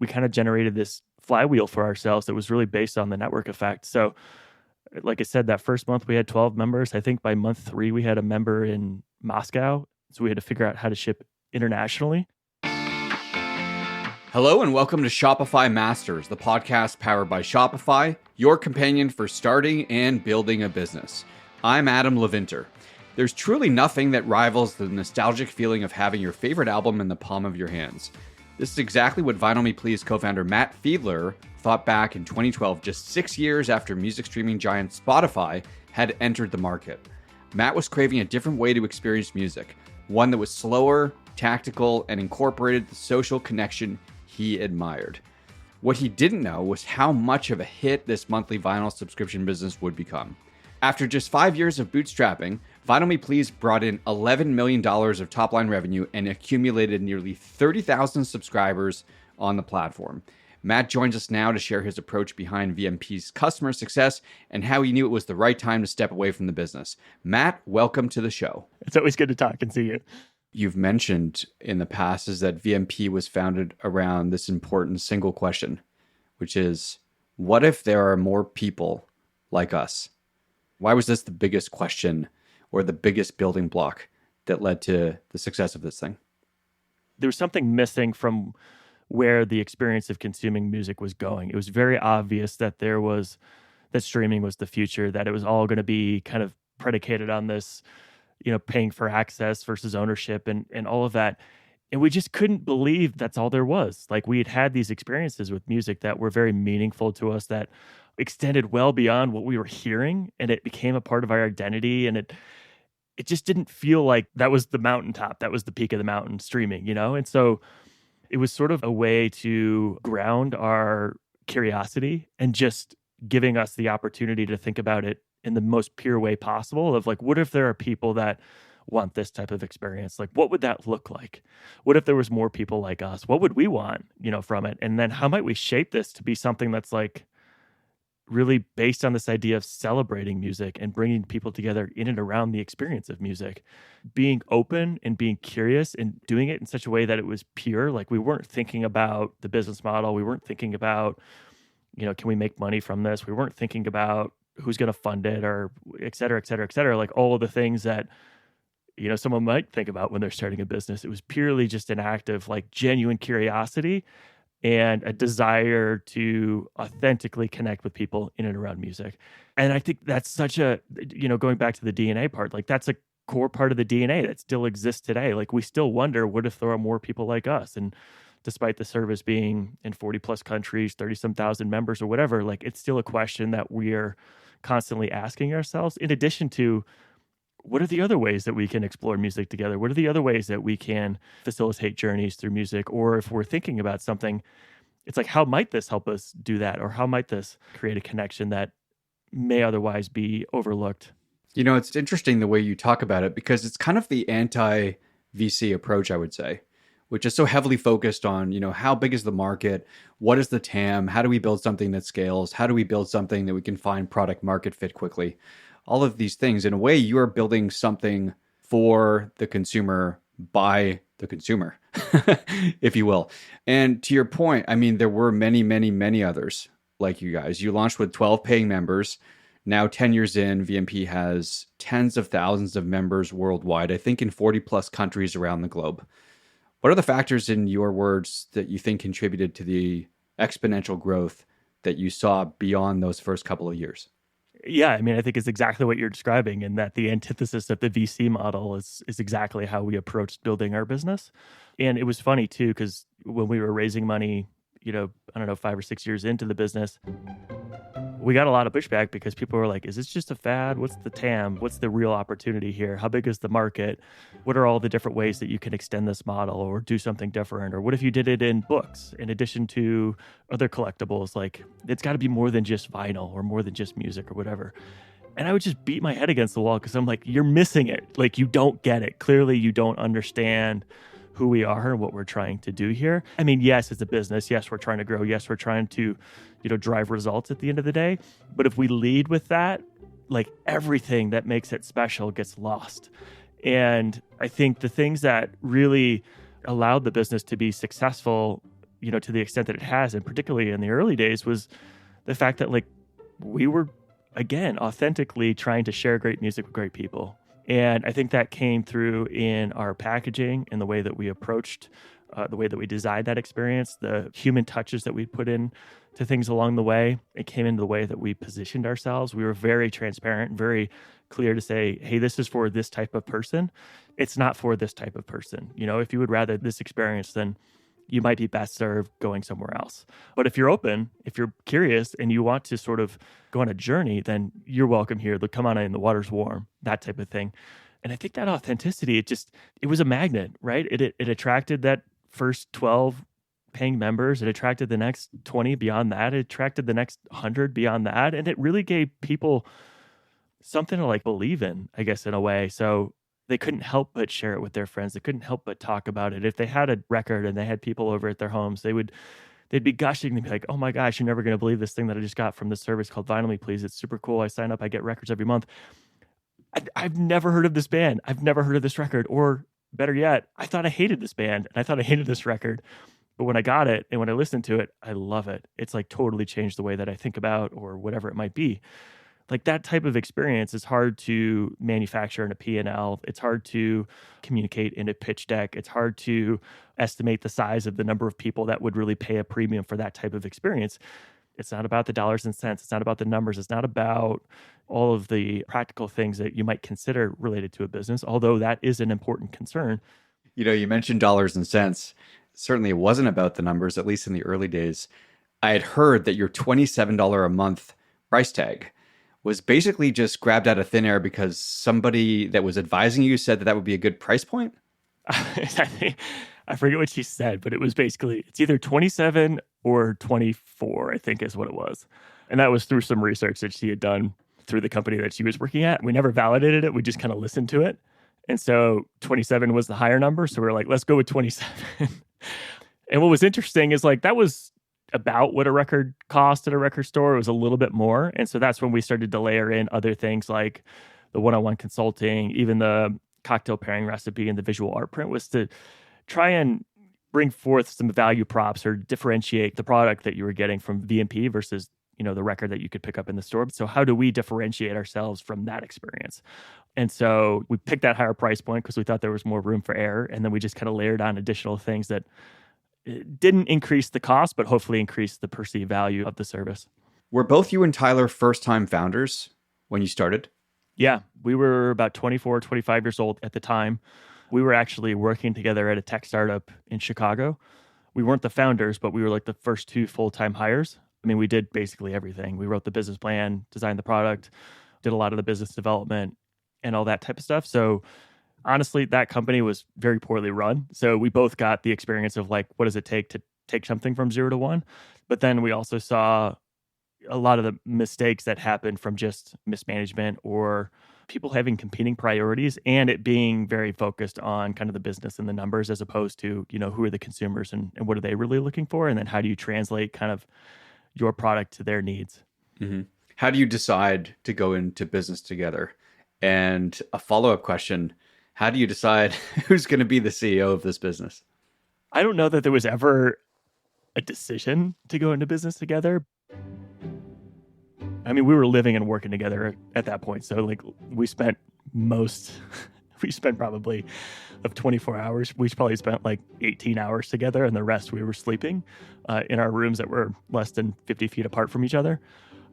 we kind of generated this flywheel for ourselves that was really based on the network effect. So, like I said, that first month we had 12 members. I think by month 3, we had a member in Moscow. So we had to figure out how to ship internationally. Hello and welcome to Shopify Masters, the podcast powered by Shopify, your companion for starting and building a business. I'm Adam Levinter. There's truly nothing that rivals the nostalgic feeling of having your favorite album in the palm of your hands. This is exactly what Vinyl Me Please co-founder Matt Fiedler thought back in 2012, just 6 years after music streaming giant Spotify had entered the market. Matt was craving a different way to experience music, one that was slower, tactical, and incorporated the social connection he admired. What he didn't know was how much of a hit this monthly vinyl subscription business would become. After just 5 years of bootstrapping, Vinyl Me Please brought in $11 million of top-line revenue and accumulated nearly 30,000 subscribers on the platform. Matt joins us now to share his approach behind VMP's customer success and how he knew it was the right time to step away from the business. Matt, welcome to the show. It's always good to talk and see you. You've mentioned in the past is that VMP was founded around this important single question, which is, what if there are more people like us? Why was this the biggest question or the biggest building block that led to the success of this thing? There was something missing from where the experience of consuming music was going. It was very obvious that that streaming was the future, that it was all going to be kind of predicated on this, paying for access versus ownership and all of that. And we just couldn't believe that's all there was. Like, we had these experiences with music that were very meaningful to us, that extended well beyond what we were hearing, and it became a part of our identity. And it just didn't feel like that was the mountaintop, that was the peak of the mountain, streaming, And so it was sort of a way to ground our curiosity and just giving us the opportunity to think about it in the most pure way possible of like, what if there are people that want this type of experience? Like, what would that look like? What if there was more people like us? What would we want, from it? And then how might we shape this to be something that's like really based on this idea of celebrating music and bringing people together in and around the experience of music, being open and being curious and doing it in such a way that it was pure. Like, we weren't thinking about the business model. We weren't thinking about, can we make money from this? We weren't thinking about who's going to fund it or et cetera, et cetera, et cetera. Like all of the things that, someone might think about when they're starting a business. It was purely just an act of like genuine curiosity and a desire to authentically connect with people in and around music. And I think that's such a, going back to the DNA part, like that's a core part of the DNA that still exists today. Like, we still wonder, what if there are more people like us? And despite the service being in 40 plus countries, 30 some thousand members or whatever, like it's still a question that we're constantly asking ourselves, in addition to, what are the other ways that we can explore music together? What are the other ways that we can facilitate journeys through music? Or if we're thinking about something, it's like, how might this help us do that? Or how might this create a connection that may otherwise be overlooked? It's interesting the way you talk about it, because it's kind of the anti-VC approach, I would say, which is so heavily focused on, how big is the market? What is the TAM? How do we build something that scales? How do we build something that we can find product market fit quickly? All of these things. In a way, you are building something for the consumer by the consumer, if you will. And to your point, I mean, there were many, many, many others like you guys. You launched with 12 paying members. Now, 10 years in, VMP has tens of thousands of members worldwide, I think in 40 plus countries around the globe. What are the factors, in your words, that you think contributed to the exponential growth that you saw beyond those first couple of years? Yeah, I mean, I think it's exactly what you're describing, and that the antithesis of the VC model is exactly how we approached building our business. And it was funny too, because when we were raising money, I don't know, 5 or 6 years into the business, we got a lot of pushback because people were like, is this just a fad? What's the TAM? What's the real opportunity here? How big is the market? What are all the different ways that you can extend this model or do something different? Or what if you did it in books in addition to other collectibles? Like, it's got to be more than just vinyl or more than just music or whatever. And I would just beat my head against the wall because I'm like, you're missing it. Like, you don't get it. Clearly, you don't understand who we are and what we're trying to do here. I mean, yes, it's a business. Yes, we're trying to grow. Yes, we're trying to, drive results at the end of the day. But if we lead with that, like, everything that makes it special gets lost. And I think the things that really allowed the business to be successful to the extent that it has, and particularly in the early days, was the fact that like we were, again, authentically trying to share great music with great people. And I think that came through in our packaging and the way that we approached, the way that we designed that experience, the human touches that we put in to things along the way. It came into the way that we positioned ourselves. We were very transparent, very clear to say, hey, this is for this type of person. It's not for this type of person. If you would rather this experience, then you might be best served going somewhere else. But if you're open, if you're curious and you want to sort of go on a journey, then you're welcome here. Come on in, the water's warm, that type of thing. And I think that authenticity, it was a magnet, right? It attracted that first 12 paying members. It attracted the next 20 beyond that. It attracted the next 100 beyond that. And it really gave people something to like believe in, I guess, in a way. So they couldn't help but share it with their friends. They couldn't help but talk about it. If they had a record and they had people over at their homes, they'd be gushing. They'd be like, oh my gosh, you're never going to believe this thing that I just got from this service called Vinyl Me Please. It's super cool. I sign up, I get records every month. I've never heard of this band. I've never heard of this record. Or better yet, I thought I hated this band and I thought I hated this record. But when I got it and when I listened to it, I love it. It's like totally changed the way that I think about or whatever it might be. Like that type of experience is hard to manufacture in a P&L. It's hard to communicate in a pitch deck. It's hard to estimate the size of the number of people that would really pay a premium for that type of experience. It's not about the dollars and cents. It's not about the numbers. It's not about all of the practical things that you might consider related to a business, although that is an important concern. You mentioned dollars and cents. Certainly it wasn't about the numbers, at least in the early days. I had heard that your $27 a month price tag was basically just grabbed out of thin air because somebody that was advising you said that would be a good price point. I forget what she said, but it was basically, it's either 27 or 24, I think is what it was. And that was through some research that she had done through the company that she was working at. We never validated it. We just kind of listened to it. And so 27 was the higher number. So we were like, let's go with 27. And what was interesting is like, that was about what a record cost at a record store. It was a little bit more. And so that's when we started to layer in other things like the one-on-one consulting, even the cocktail pairing recipe and the visual art print, was to try and bring forth some value props or differentiate the product that you were getting from VMP versus, the record that you could pick up in the store. So how do we differentiate ourselves from that experience? And so we picked that higher price point because we thought there was more room for error. And then we just kind of layered on additional things that didn't increase the cost, but hopefully increase the perceived value of the service. Were both you and Tyler first-time founders when you started? Yeah, we were about 24, 25 years old at the time. We were actually working together at a tech startup in Chicago. We weren't the founders, but we were like the first two full-time hires. I mean, we did basically everything. We wrote the business plan, designed the product, did a lot of the business development and all that type of stuff. So honestly, that company was very poorly run. So we both got the experience of like, what does it take to take something from 0 to 1? But then we also saw a lot of the mistakes that happened from just mismanagement or people having competing priorities and it being very focused on kind of the business and the numbers as opposed to, who are the consumers and what are they really looking for? And then how do you translate kind of your product to their needs? Mm-hmm. How do you decide to go into business together? And a follow-up question, how do you decide who's going to be the CEO of this business? I don't know that there was ever a decision to go into business together. I mean, we were living and working together at that point. So like we spent probably of 24 hours, we probably spent like 18 hours together and the rest we were sleeping in our rooms that were less than 50 feet apart from each other.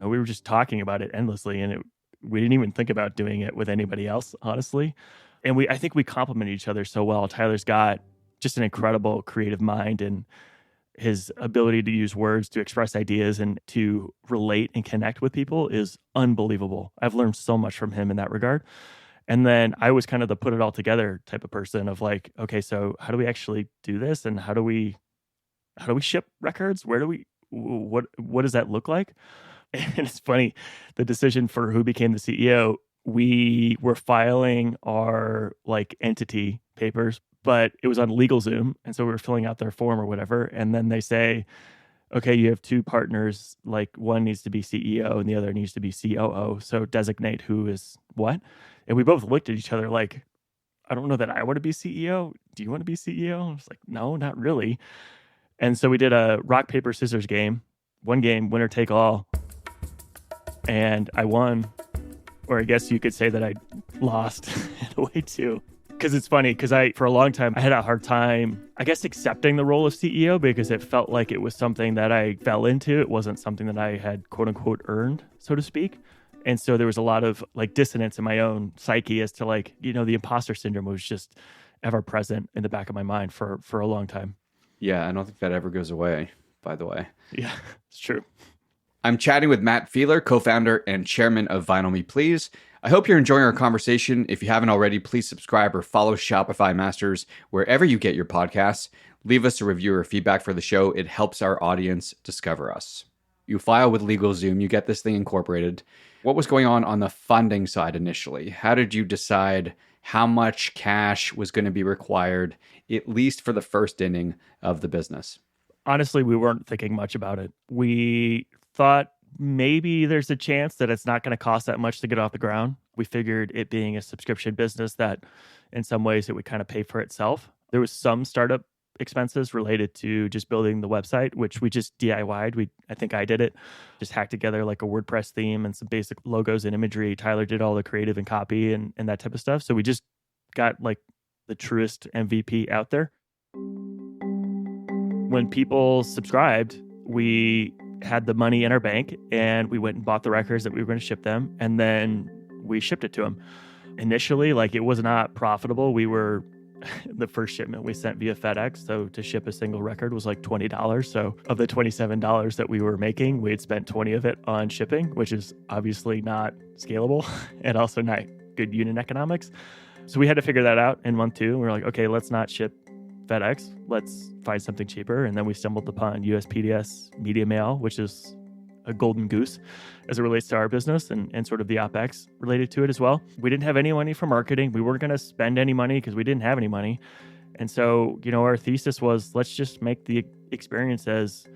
And we were just talking about it endlessly and we didn't even think about doing it with anybody else, honestly. And I think we complement each other so well. Tyler's got just an incredible creative mind and his ability to use words to express ideas and to relate and connect with people is unbelievable. I've learned so much from him in that regard. And then I was kind of the put it all together type of person of like, okay, so how do we actually do this? And how do we ship records? What does that look like? And it's funny, the decision for who became the CEO, we were filing our like entity papers, but it was on LegalZoom. And so we were filling out their form or whatever. And then they say, okay, you have two partners, like one needs to be CEO and the other needs to be COO. So designate who is what. And we both looked at each other like, I don't know that I want to be CEO. Do you want to be CEO? I was like, no, not really. And so we did a rock, paper, scissors game, one game, winner take all. And I won, or I guess you could say that I lost in a way too. Because it's funny, because for a long time, I had a hard time, I guess, accepting the role of CEO because it felt like it was something that I fell into. It wasn't something that I had, quote unquote, earned, so to speak. And so there was a lot of like dissonance in my own psyche as to like, the imposter syndrome was just ever present in the back of my mind for a long time. Yeah, I don't think that ever goes away, by the way. Yeah, it's true. I'm chatting with Matt Fiedler, co-founder and chairman of Vinyl Me Please. I hope you're enjoying our conversation. If you haven't already, please subscribe or follow Shopify Masters wherever you get your podcasts. Leave us a review or feedback for the show. It helps our audience discover us. You file with LegalZoom, you get this thing incorporated. What was going on the funding side initially? How did you decide how much cash was going to be required, at least for the first inning of the business? Honestly, we weren't thinking much about it. We thought maybe there's a chance that it's not going to cost that much to get off the ground. We figured it being a subscription business that in some ways it would kind of pay for itself. There was some startup expenses related to just building the website, which we just DIY'd. I think I did it, just hacked together like a WordPress theme and some basic logos and imagery. Tyler did all the creative and copy and that type of stuff. So we just got like the truest MVP out there. When people subscribed, we had the money in our bank and we went and bought the records that we were going to ship them. And then we shipped it to them. Initially, like it was not profitable. The first shipment we sent via FedEx. So to ship a single record was like $20. So of the $27 that we were making, we had spent 20 of it on shipping, which is obviously not scalable and also not good unit economics. So we had to figure that out in month 2. We were like, okay, let's not ship FedEx. Let's find something cheaper. And then we stumbled upon USPS Media Mail, which is a golden goose as it relates to our business and sort of the OpEx related to it as well. We didn't have any money for marketing. We weren't going to spend any money because we didn't have any money. And so, our thesis was let's just make the experience as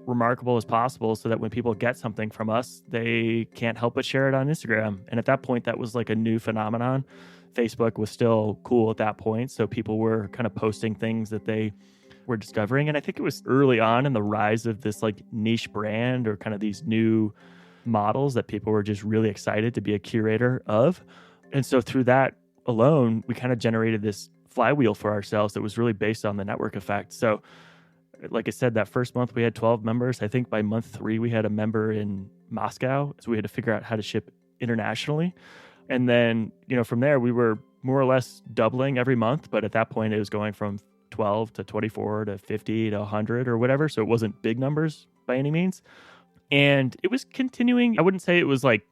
remarkable as possible so that when people get something from us, they can't help but share it on Instagram. And at that point, that was like a new phenomenon. Facebook was still cool at that point. So people were kind of posting things that they were discovering. And I think it was early on in the rise of this like niche brand or kind of these new models that people were just really excited to be a curator of. And so through that alone, we kind of generated this flywheel for ourselves that was really based on the network effect. So like I said, that first month we had 12 members. I think by month 3, we had a member in Moscow. So we had to figure out how to ship internationally. And then, from there, we were more or less doubling every month. But at that point, it was going from 12 to 24 to 50 to 100 or whatever. So it wasn't big numbers by any means. And it was continuing. I wouldn't say it was like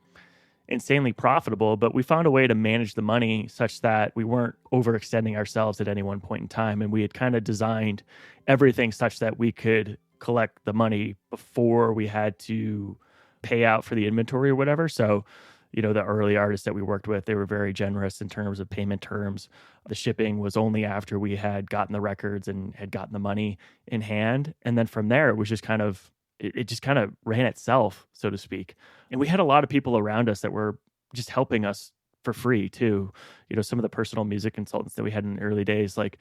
insanely profitable, but we found a way to manage the money such that we weren't overextending ourselves at any one point in time. And we had kind of designed everything such that we could collect the money before we had to pay out for the inventory or whatever. So the early artists that we worked with, they were very generous in terms of payment terms. The shipping was only after we had gotten the records and had gotten the money in hand. And then from there, it was just kind of, it just kind of ran itself, so to speak. And we had a lot of people around us that were just helping us for free too. Some of the personal music consultants that we had in the early days, like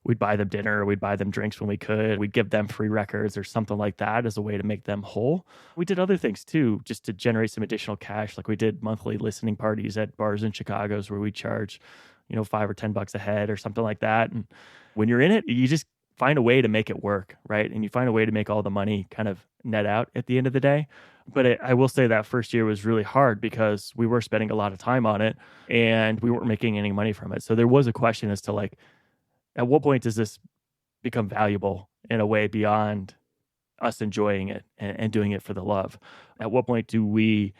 we'd buy them dinner, we'd buy them drinks when we could, we'd give them free records or something like that as a way to make them whole. We did other things too, just to generate some additional cash. Like we did monthly listening parties at bars in Chicago's where we charge, $5 or $10 a head or something like that. And when you're in it, you just find a way to make it work, right? And you find a way to make all the money kind of net out at the end of the day. But I will say that first year was really hard because we were spending a lot of time on it and we weren't making any money from it. So there was a question as to like, at what point does this become valuable in a way beyond us enjoying it and doing it for the love? At what point do we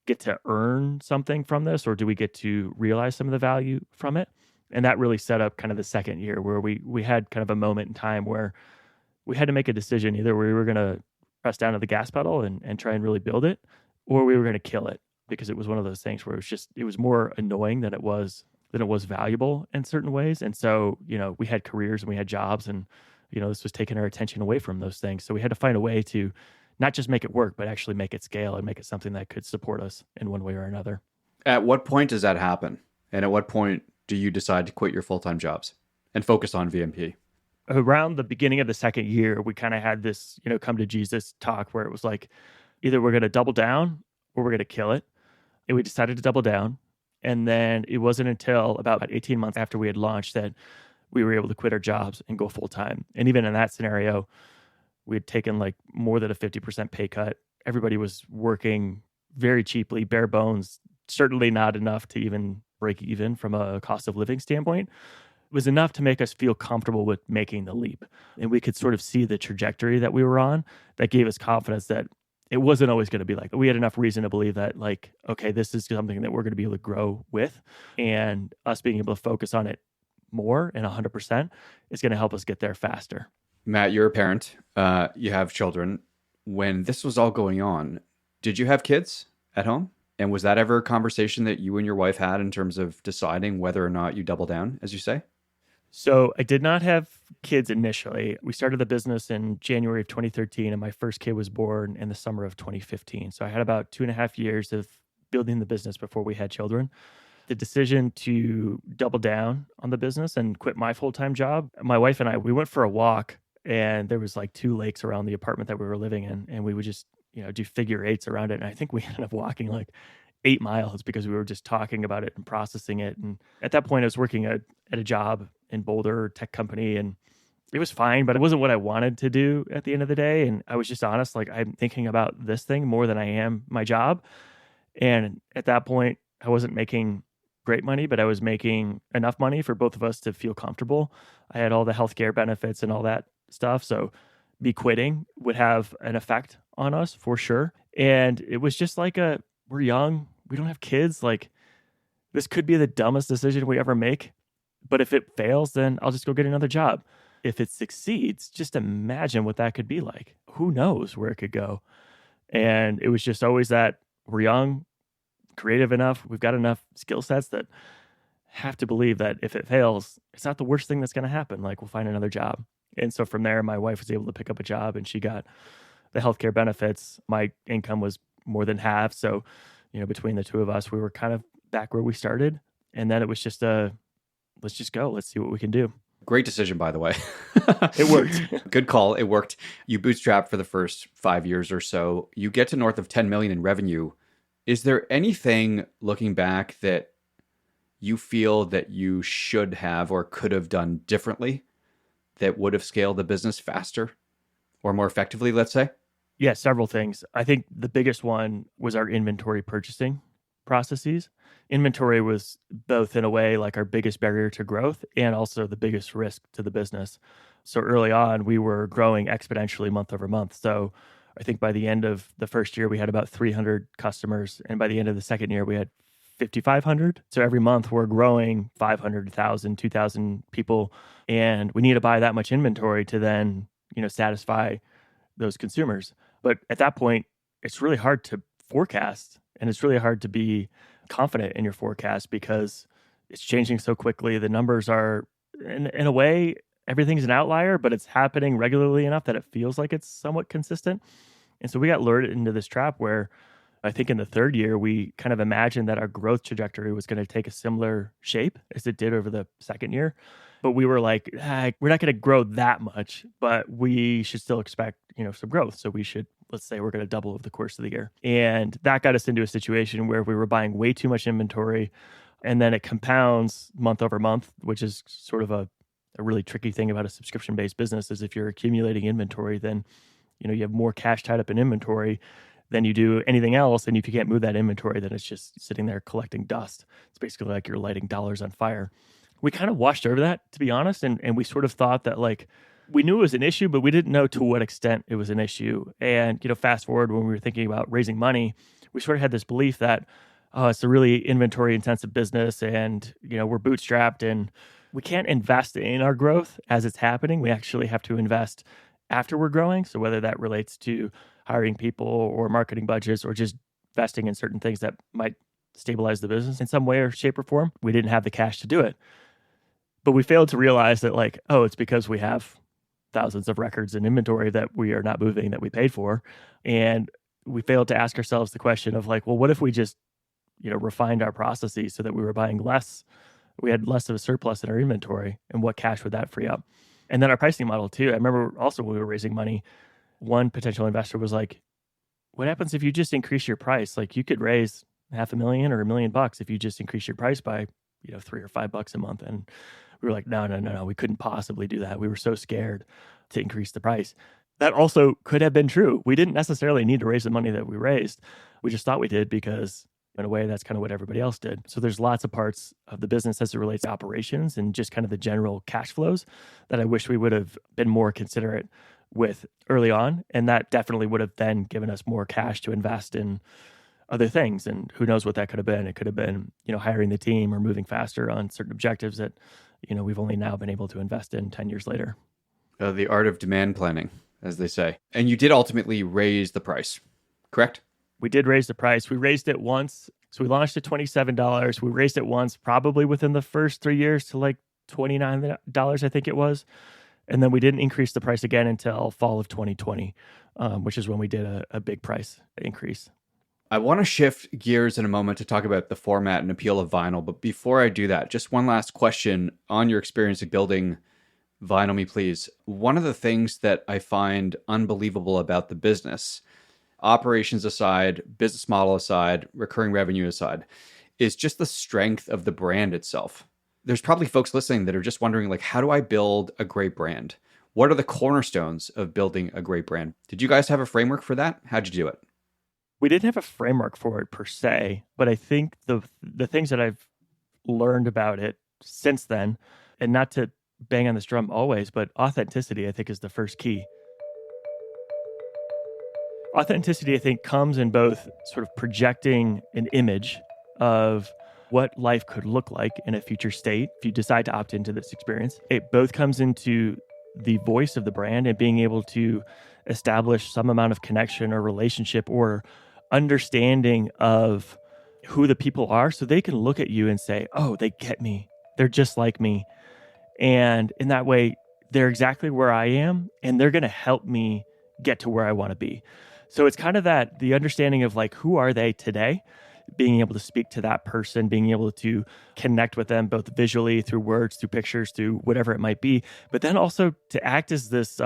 get to earn something from this, or do we get to realize some of the value from it? And that really set up kind of the second year where we had kind of a moment in time where we had to make a decision. Either we were going to press down to the gas pedal and try and really build it, or we were going to kill it, because it was one of those things where it was more annoying than it was valuable in certain ways. And so, we had careers and we had jobs and, this was taking our attention away from those things. So we had to find a way to not just make it work, but actually make it scale and make it something that could support us in one way or another. At what point does that happen? And at what point do you decide to quit your full-time jobs and focus on VMP? around the beginning of the second year, we kind of had this, come to Jesus talk where it was like, either we're going to double down or we're going to kill it. And we decided to double down. And then it wasn't until about 18 months after we had launched that we were able to quit our jobs and go full time. And even in that scenario, we had taken like more than a 50% pay cut. Everybody was working very cheaply, bare bones, certainly not enough to even break even from a cost of living standpoint. It was enough to make us feel comfortable with making the leap. And we could sort of see the trajectory that we were on that gave us confidence that it wasn't always going to be like, we had enough reason to believe that like, okay, this is something that we're going to be able to grow with, and us being able to focus on it more and 100% is going to help us get there faster. Matt, you're a parent. You have children. When this was all going on, did you have kids at home? And was that ever a conversation that you and your wife had in terms of deciding whether or not you double down, as you say? So I did not have kids initially. We started the business in January of 2013, and my first kid was born in the summer of 2015. So I had about 2.5 years of building the business before we had children. The decision to double down on the business and quit my full-time job, my wife and I, we went for a walk, and there was like 2 lakes around the apartment that we were living in, and we would just, do figure eights around it. And I think we ended up walking like 8 miles because we were just talking about it and processing it. And at that point, I was working at a job in Boulder, tech company, and it was fine, but it wasn't what I wanted to do at the end of the day. And I was just honest, like, I'm thinking about this thing more than I am my job. And at that point, I wasn't making great money, but I was making enough money for both of us to feel comfortable. I had all the healthcare benefits and all that stuff. So me quitting would have an effect on us for sure. And it was just like we're young, we don't have kids. Like, this could be the dumbest decision we ever make. But if it fails, then I'll just go get another job. If it succeeds, just imagine what that could be like. Who knows where it could go? And it was just always that we're young, creative enough, we've got enough skill sets that have to believe that if it fails, it's not the worst thing that's going to happen. Like, we'll find another job. And so from there, my wife was able to pick up a job, and she got the healthcare benefits. My income was more than half. So, between the two of us, we were kind of back where we started. And then it was just let's just go. Let's see what we can do. Great decision, by the way. It worked. Good call. It worked. You bootstrapped for the first 5 years or so. You get to north of 10 million in revenue. Is there anything looking back that you feel that you should have or could have done differently that would have scaled the business faster or more effectively, let's say? Yeah, several things. I think the biggest one was our inventory purchasing processes. Inventory was both, in a way, like our biggest barrier to growth and also the biggest risk to the business. So early on, we were growing exponentially month over month. So I think by the end of the first year, we had about 300 customers. And by the end of the second year, we had 5,500. So every month we're growing 500, 1,000, 2,000 people. And we need to buy that much inventory to then, satisfy those consumers. But at that point, it's really hard to forecast, and it's really hard to be confident in your forecast because it's changing so quickly. The numbers are, in a way, everything's an outlier, but it's happening regularly enough that it feels like it's somewhat consistent. And so we got lured into this trap where I think in the third year, we kind of imagined that our growth trajectory was going to take a similar shape as it did over the second year. But we were like, we're not going to grow that much, but we should still expect, some growth. So we should, let's say we're going to double over the course of the year. And that got us into a situation where we were buying way too much inventory. And then it compounds month over month, which is sort of a really tricky thing about a subscription-based business is if you're accumulating inventory, then, you have more cash tied up in inventory than you do anything else. And if you can't move that inventory, then it's just sitting there collecting dust. It's basically like you're lighting dollars on fire. We kind of washed over that, to be honest. And we sort of thought that like, we knew it was an issue, but we didn't know to what extent it was an issue. And, fast forward when we were thinking about raising money, we sort of had this belief that, it's a really inventory intensive business and, we're bootstrapped and we can't invest in our growth as it's happening. We actually have to invest after we're growing. So whether that relates to hiring people or marketing budgets or just investing in certain things that might stabilize the business in some way or shape or form, we didn't have the cash to do it. But we failed to realize that like, it's because we have thousands of records in inventory that we are not moving that we paid for. And we failed to ask ourselves the question of like, well, what if we just, refined our processes so that we were buying less, we had less of a surplus in our inventory, and what cash would that free up? And then our pricing model too. I remember also when we were raising money, one potential investor was like, what happens if you just increase your price? Like you could raise $500,000 or $1 million if you just increase your price by, $3 or $5 a month. And we were like, no, we couldn't possibly do that. We were so scared to increase the price. That also could have been true. We didn't necessarily need to raise the money that we raised. We just thought we did because in a way, that's kind of what everybody else did. So there's lots of parts of the business as it relates to operations and just kind of the general cash flows that I wish we would have been more considerate with early on. And that definitely would have then given us more cash to invest in other things. And who knows what that could have been. It could have been, hiring the team or moving faster on certain objectives that, we've only now been able to invest in 10 years later. The art of demand planning, as they say. And you did ultimately raise the price, correct? We did raise the price. We raised it once. So we launched at $27. We raised it once, probably within the first 3 years to like $29, I think it was. And then we didn't increase the price again until fall of 2020, which is when we did a big price increase. I want to shift gears in a moment to talk about the format and appeal of vinyl. But before I do that, just one last question on your experience of building Vinyl Me Please. One of the things that I find unbelievable about the business, operations aside, business model aside, recurring revenue aside, is just the strength of the brand itself. There's probably folks listening that are just wondering, like, how do I build a great brand? What are the cornerstones of building a great brand? Did you guys have a framework for that? How'd you do it? We didn't have a framework for it per se, but I think the things that I've learned about it since then, and not to bang on this drum always, but authenticity, I think, is the first key. Authenticity, I think, comes in both sort of projecting an image of what life could look like in a future state if you decide to opt into this experience. It both comes into the voice of the brand and being able to establish some amount of connection or relationship or understanding of who the people are so they can look at you and say, oh, they get me. They're just like me. And in that way, they're exactly where I am, and they're going to help me get to where I want to be. So it's kind of the understanding of like, who are they today? Being able to speak to that person, being able to connect with them both visually, through words, through pictures, through whatever it might be, but then also to act as this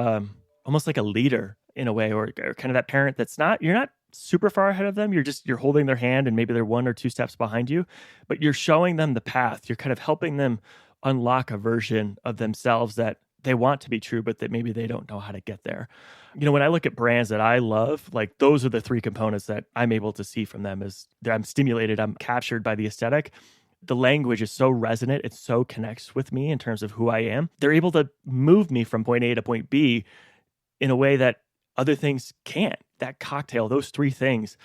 almost like a leader in a way, or kind of that parent that's you're not super far ahead of them. You're holding their hand and maybe they're 1 or 2 steps behind you, but you're showing them the path. You're kind of helping them unlock a version of themselves that they want to be true, but that maybe they don't know how to get there. When I look at brands that I love, like those are the 3 components that I'm able to see from them is that I'm stimulated, I'm captured by the aesthetic. The language is so resonant. It so connects with me in terms of who I am. They're able to move me from point A to point B in a way that other things can't. That cocktail, those 3 things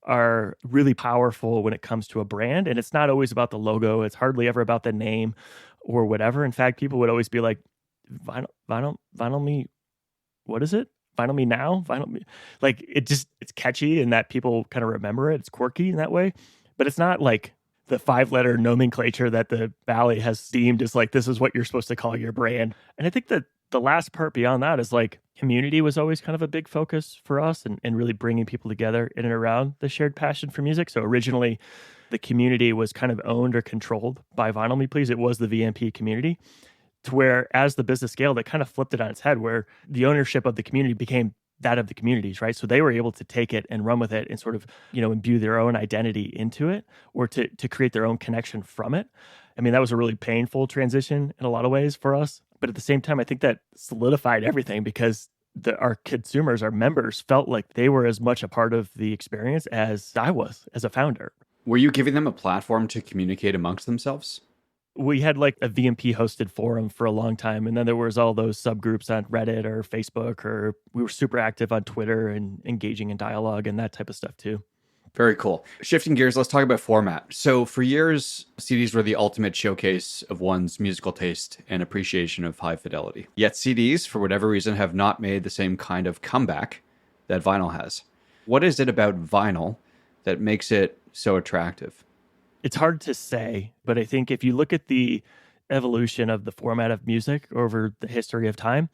are really powerful when it comes to a brand. And it's not always about the logo. It's hardly ever about the name or whatever. In fact, people would always be like, vinyl me, what is it? Vinyl me now? Vinyl me. Like it's catchy and that people kind of remember it. It's quirky in that way. But it's not like the 5-letter nomenclature that the Valley has deemed as like, this is what you're supposed to call your brand. And I think that the last part beyond that is like community was always kind of a big focus for us and really bringing people together in and around the shared passion for music. So originally the community was kind of owned or controlled by Vinyl Me Please. It was the VMP community, to where as the business scaled, it kind of flipped it on its head where the ownership of the community became that of the communities, right? So they were able to take it and run with it and sort of, imbue their own identity into it or to create their own connection from it. I mean, that was a really painful transition in a lot of ways for us. But at the same time, I think that solidified everything because our consumers, our members felt like they were as much a part of the experience as I was as a founder. Were you giving them a platform to communicate amongst themselves? We had like a VMP hosted forum for a long time. And then there was all those subgroups on Reddit or Facebook, or we were super active on Twitter and engaging in dialogue and that type of stuff too. Very cool. Shifting gears, let's talk about format. So for years, CDs were the ultimate showcase of one's musical taste and appreciation of high fidelity. Yet CDs, for whatever reason, have not made the same kind of comeback that vinyl has. What is it about vinyl that makes it so attractive? It's hard to say, but I think if you look at the evolution of the format of music over the history of time,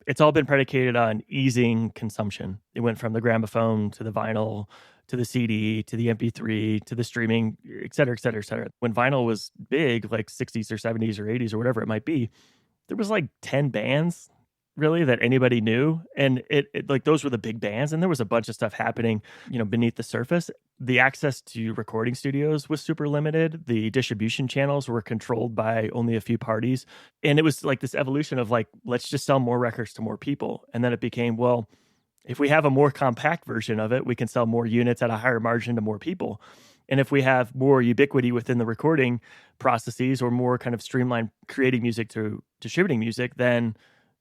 it's all been predicated on easing consumption. It went from the gramophone to the vinyl, to the CD, to the MP3, to the streaming, et cetera, et cetera, et cetera. When vinyl was big, like 60s or 70s or 80s or whatever it might be, there was like 10 bands really that anybody knew. And it like those were the big bands. And there was a bunch of stuff happening, beneath the surface. The access to recording studios was super limited. The distribution channels were controlled by only a few parties. And it was like this evolution of like, let's just sell more records to more people. And then it became, well, if we have a more compact version of it, we can sell more units at a higher margin to more people. And if we have more ubiquity within the recording processes or more kind of streamlined creating music to distributing music, then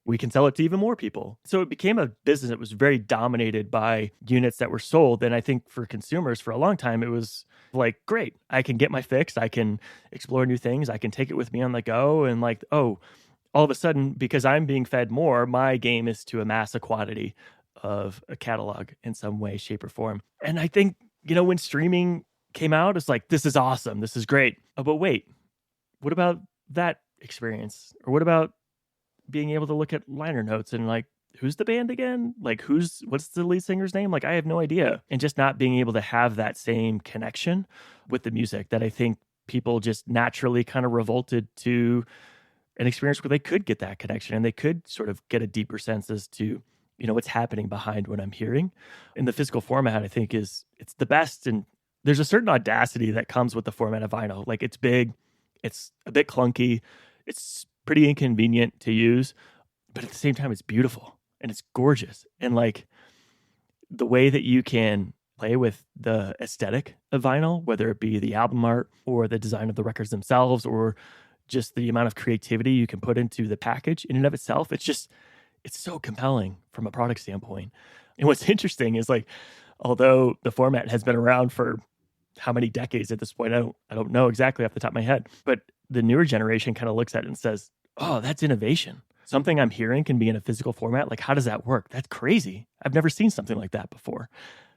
we can sell it to even more people. So it became a business that was very dominated by units that were sold. And I think for consumers for a long time, it was like, great, I can get my fix. I can explore new things. I can take it with me on the go. And like, oh, all of a sudden, because I'm being fed more, my game is to amass a quantity of a catalog in some way, shape, or form. And I think, when streaming came out, it's like, this is awesome. This is great. Oh, but wait, what about that experience? Or what about being able to look at liner notes and like, who's the band again? Like, what's the lead singer's name? Like, I have no idea. And just not being able to have that same connection with the music that I think people just naturally kind of revolted to an experience where they could get that connection and they could sort of get a deeper sense as to, what's happening behind what I'm hearing. And the physical format, I think, it's the best. And there's a certain audacity that comes with the format of vinyl. Like, it's big, it's a bit clunky, it's pretty inconvenient to use, but at the same time, it's beautiful and it's gorgeous. And like the way that you can play with the aesthetic of vinyl, whether it be the album art or the design of the records themselves, or just the amount of creativity you can put into the package in and of itself, it's so compelling from a product standpoint. And what's interesting is like, although the format has been around for how many decades at this point, I don't know exactly off the top of my head, but the newer generation kind of looks at it and says, oh, that's innovation. Something I'm hearing can be in a physical format. Like, how does that work? That's crazy. I've never seen something like that before,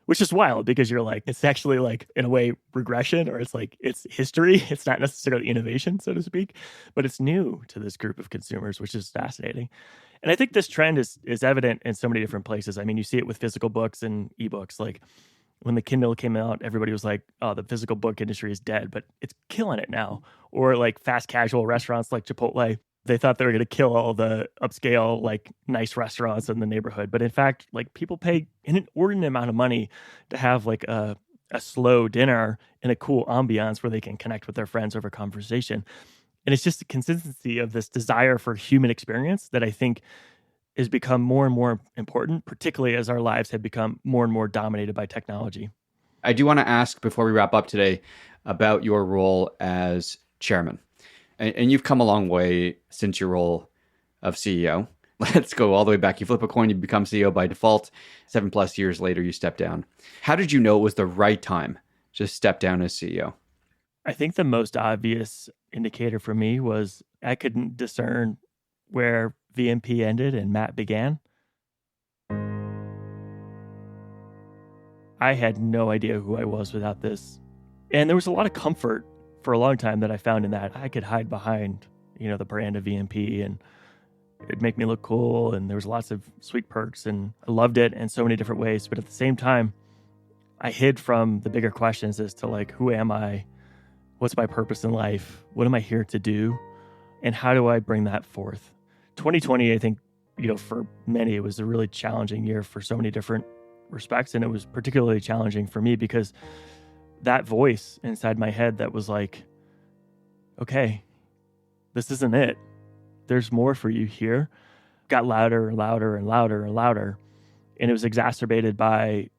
which is wild because you're like, it's actually like, in a way, regression, or it's like, it's history. It's not necessarily innovation, so to speak, but it's new to this group of consumers, which is fascinating. And I think this trend is evident in so many different places. I mean, you see it with physical books and ebooks. Like, when the Kindle came out, everybody was like, oh, the physical book industry is dead, but it's killing it now. Or like fast casual restaurants like Chipotle, they thought they were going to kill all the upscale, like nice restaurants in the neighborhood. But in fact, like people pay an inordinate amount of money to have like a slow dinner in a cool ambiance where they can connect with their friends over conversation. And it's just the consistency of this desire for human experience that I think has become more and more important, particularly as our lives have become more and more dominated by technology. I do want to ask before we wrap up today about your role as chairman. And you've come a long way since your role of CEO. Let's go all the way back. You flip a coin, you become CEO by default. 7+ years later, you step down. How did you know it was the right time to step down as CEO? I think the most obvious indicator for me was I couldn't discern where VMP ended and Matt began. I had no idea who I was without this. And there was a lot of comfort for a long time that I found in that. I could hide behind, the brand of VMP and it'd make me look cool. And there was lots of sweet perks and I loved it in so many different ways. But at the same time, I hid from the bigger questions as to like, who am I? What's my purpose in life? What am I here to do? And how do I bring that forth? 2020, I think, for many, it was a really challenging year for so many different respects. And it was particularly challenging for me because that voice inside my head that was like, okay, this isn't it. There's more for you here, got louder and louder and louder and louder. And it was exacerbated by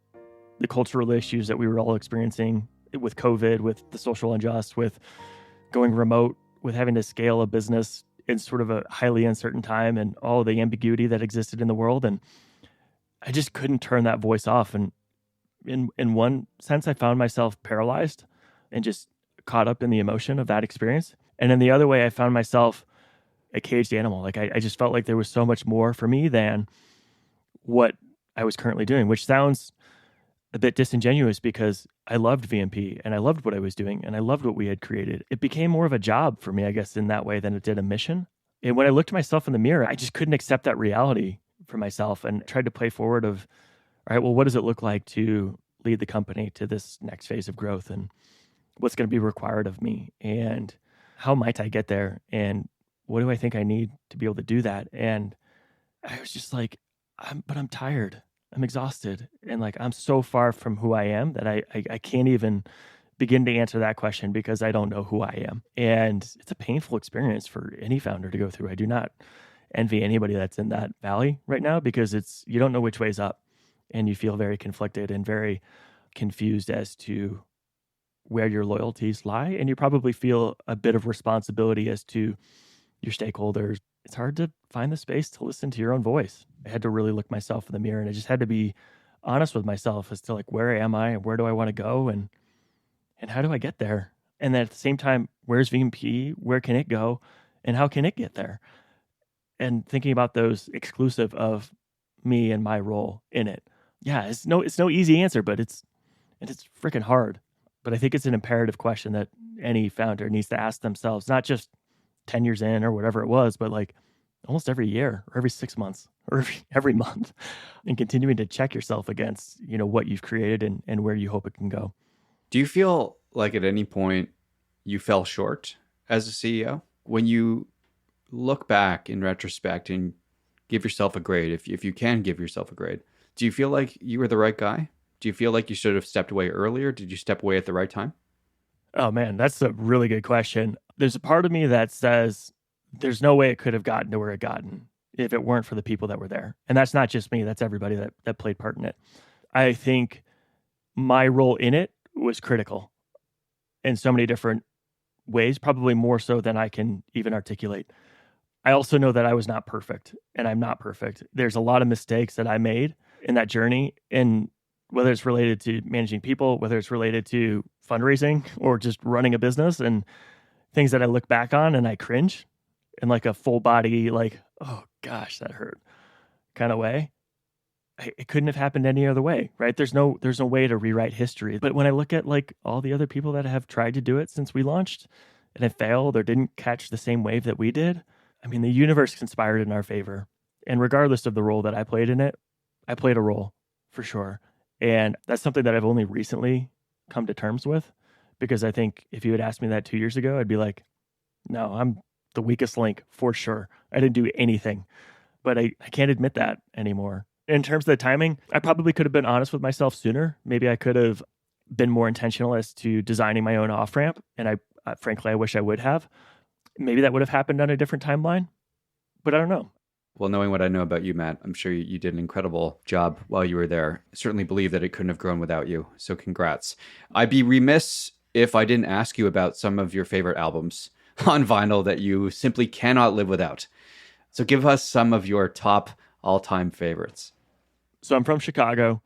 the cultural issues that we were all experiencing with COVID, with the social unjust, with going remote, with having to scale a business in sort of a highly uncertain time and all the ambiguity that existed in the world. And I just couldn't turn that voice off. And in one sense, I found myself paralyzed and just caught up in the emotion of that experience. And in the other way, I found myself a caged animal. Like I just felt like there was so much more for me than what I was currently doing, which sounds a bit disingenuous because I loved VMP and I loved what I was doing and I loved what we had created. It became more of a job for me, I guess, in that way than it did a mission. And when I looked at myself in the mirror, I just couldn't accept that reality for myself and tried to play forward of, all right, well, what does it look like to lead the company to this next phase of growth and what's going to be required of me and how might I get there? And what do I think I need to be able to do that? And I was just like, I'm tired. I'm exhausted. And like, I'm so far from who I am that I can't even begin to answer that question because I don't know who I am. And it's a painful experience for any founder to go through. I do not envy anybody that's in that valley right now because you don't know which way's up and you feel very conflicted and very confused as to where your loyalties lie. And you probably feel a bit of responsibility as to your stakeholders. It's hard to find the space to listen to your own voice. I had to really look myself in the mirror and I just had to be honest with myself as to like, where am I and where do I want to go and how do I get there? And then at the same time, where's VMP? Where can it go? And how can it get there? And thinking about those exclusive of me and my role in it. Yeah, it's no easy answer, but it's freaking hard. But I think it's an imperative question that any founder needs to ask themselves, not just 10 years in or whatever it was, but like almost every year or every 6 months or every month, and continuing to check yourself against, what you've created and where you hope it can go. Do you feel like at any point you fell short as a CEO? When you look back in retrospect and give yourself a grade, if you can give yourself a grade, do you feel like you were the right guy? Do you feel like you should have stepped away earlier? Did you step away at the right time? Oh man, that's a really good question. There's a part of me that says there's no way it could have gotten to where it gotten if it weren't for the people that were there. And that's not just me, that's everybody that played part in it. I think my role in it was critical in so many different ways, probably more so than I can even articulate. I also know that I was not perfect, and I'm not perfect. There's a lot of mistakes that I made in that journey, and whether it's related to managing people, whether it's related to fundraising or just running a business, and things that I look back on and I cringe in like a full body, like, oh gosh, that hurt kind of way. It couldn't have happened any other way, right? There's no way to rewrite history. But when I look at like all the other people that have tried to do it since we launched and have failed or didn't catch the same wave that we did, I mean, the universe conspired in our favor. And regardless of the role that I played in it, I played a role for sure. And that's something that I've only recently come to terms with, because I think if you had asked me that 2 years ago, I'd be like, no, I'm the weakest link for sure. I didn't do anything, but I can't admit that anymore. In terms of the timing, I probably could have been honest with myself sooner. Maybe I could have been more intentional as to designing my own off-ramp. And frankly, I wish I would have. Maybe that would have happened on a different timeline, but I don't know. Well, knowing what I know about you, Matt, I'm sure you did an incredible job while you were there. I certainly believe that it couldn't have grown without you. So congrats. I'd be remiss if I didn't ask you about some of your favorite albums on vinyl that you simply cannot live without. So give us some of your top all-time favorites. So I'm from Chicago.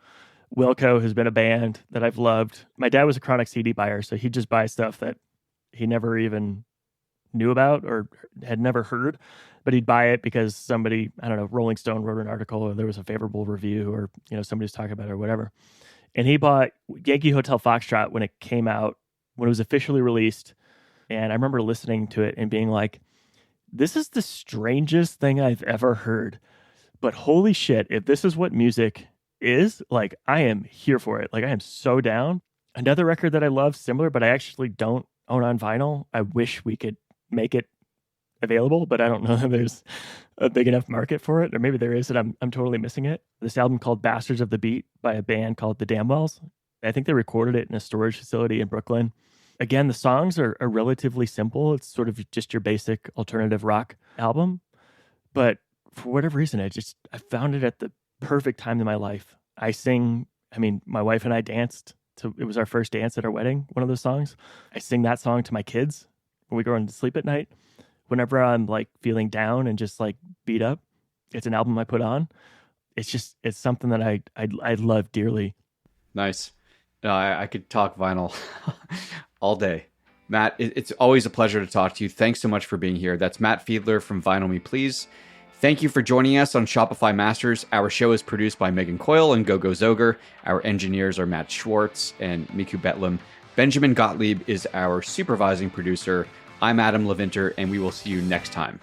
Wilco has been a band that I've loved. My dad was a chronic CD buyer, so he'd just buy stuff that he never even knew about or had never heard, but he'd buy it because somebody, I don't know, Rolling Stone wrote an article or there was a favorable review or, somebody was talking about it or whatever. And he bought Yankee Hotel Foxtrot when it came out, when it was officially released. And I remember listening to it and being like, this is the strangest thing I've ever heard. But holy shit, if this is what music is, like, I am here for it. Like, I am so down. Another record that I love, similar, but I actually don't own on vinyl. I wish we could make it available, but I don't know that there's a big enough market for it, or maybe there is, and I'm totally missing it. This album called Bastards of the Beat by a band called the Damwells. I think they recorded it in a storage facility in Brooklyn. Again, the songs are relatively simple. It's sort of just your basic alternative rock album, but for whatever reason, I found it at the perfect time in my life. My wife and I danced to, it was our first dance at our wedding, one of those songs. I sing that song to my kids when we go to sleep at night. Whenever I'm like feeling down and just like beat up, it's an album I put on. It's something that I love dearly. Nice. I could talk vinyl all day. Matt, it's always a pleasure to talk to you. Thanks so much for being here. That's Matt Fiedler from Vinyl Me Please. Thank you for joining us on Shopify Masters. Our show is produced by Megan Coyle and Gogo Zoger. Our engineers are Matt Schwartz and Miku Betlam. Benjamin Gottlieb is our supervising producer. I'm Adam Levinter, and we will see you next time.